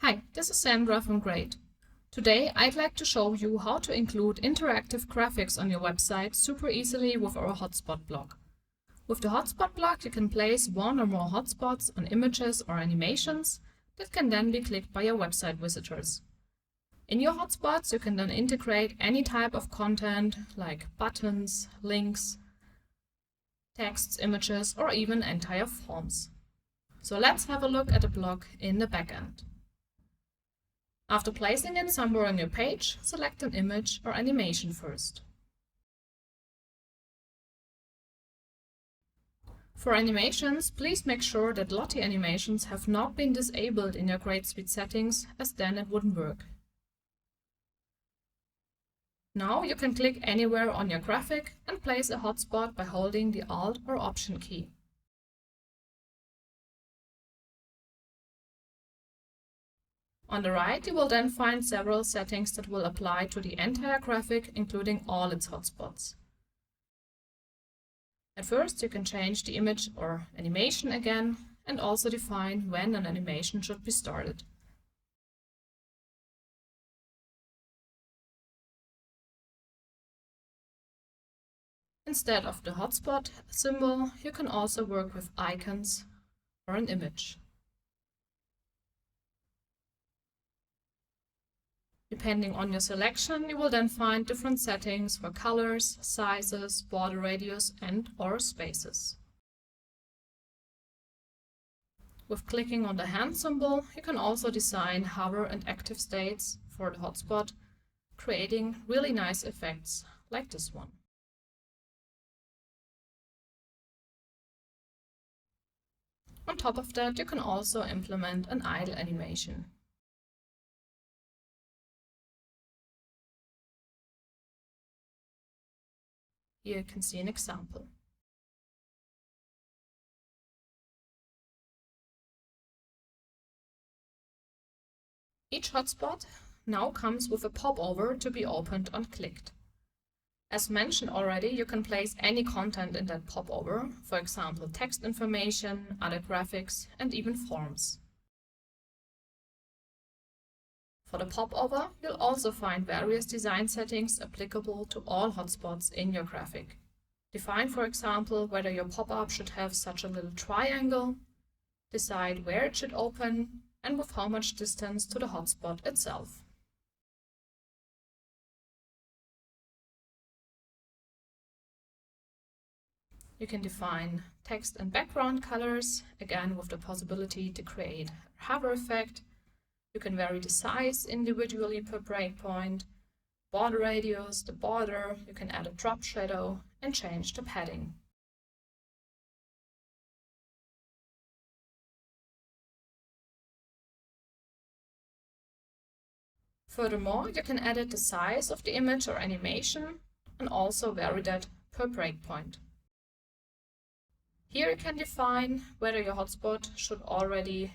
Hi, this is Sandra from Greyd. Today I'd like to show you how to include interactive graphics on your website super easily with our Hotspot block. With the Hotspot block you can place one or more hotspots on images or animations that can then be clicked by your website visitors. In your hotspots you can then integrate any type of content like buttons, links, texts, images, or even entire forms. So let's have a look at the block in the backend. After placing it somewhere on your page, select an image or animation first. For animations, please make sure that Lottie animations have not been disabled in your Greyd.Suite settings, as then it wouldn't work. Now you can click anywhere on your graphic and place a hotspot by holding the Alt or Option key. On the right, you will then find several settings that will apply to the entire graphic, including all its hotspots. At first, you can change the image or animation again, and also define when an animation should be started. Instead of the hotspot symbol, you can also work with icons or an image. Depending on your selection, you will then find different settings for colors, sizes, border radius, and/or spaces. With clicking on the hand symbol, you can also design hover and active states for the hotspot, creating really nice effects like this one. On top of that, you can also implement an idle animation. Here you can see an example. Each hotspot now comes with a popover to be opened and clicked. As mentioned already, you can place any content in that popover, for example text information, other graphics, and even forms. For the popover, you'll also find various design settings applicable to all hotspots in your graphic. Define, for example, whether your pop-up should have such a little triangle, decide where it should open, and with how much distance to the hotspot itself. You can define text and background colors, again with the possibility to create a hover effect. You can vary the size individually per breakpoint, border radius, the border, you can add a drop shadow and change the padding. Furthermore, you can edit the size of the image or animation and also vary that per breakpoint. Here you can define whether your hotspot should already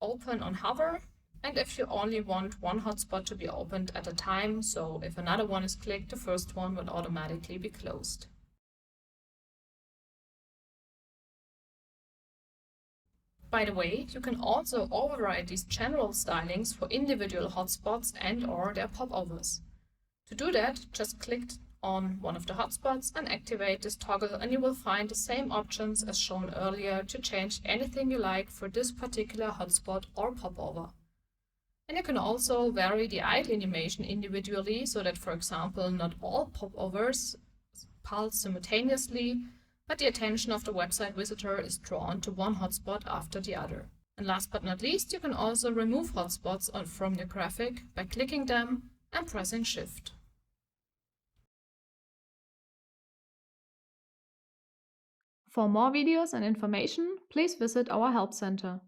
open on hover, and if you only want one hotspot to be opened at a time, so if another one is clicked, the first one will automatically be closed. By the way, you can also override these general stylings for individual hotspots and/or their popovers. To do that, just click on one of the hotspots and activate this toggle, and you will find the same options as shown earlier to change anything you like for this particular hotspot or popover. And you can also vary the idle animation individually so that, for example, not all popovers pulse simultaneously, but the attention of the website visitor is drawn to one hotspot after the other. And last but not least, you can also remove hotspots from your graphic by clicking them and pressing Shift. For more videos and information, please visit our Help Center.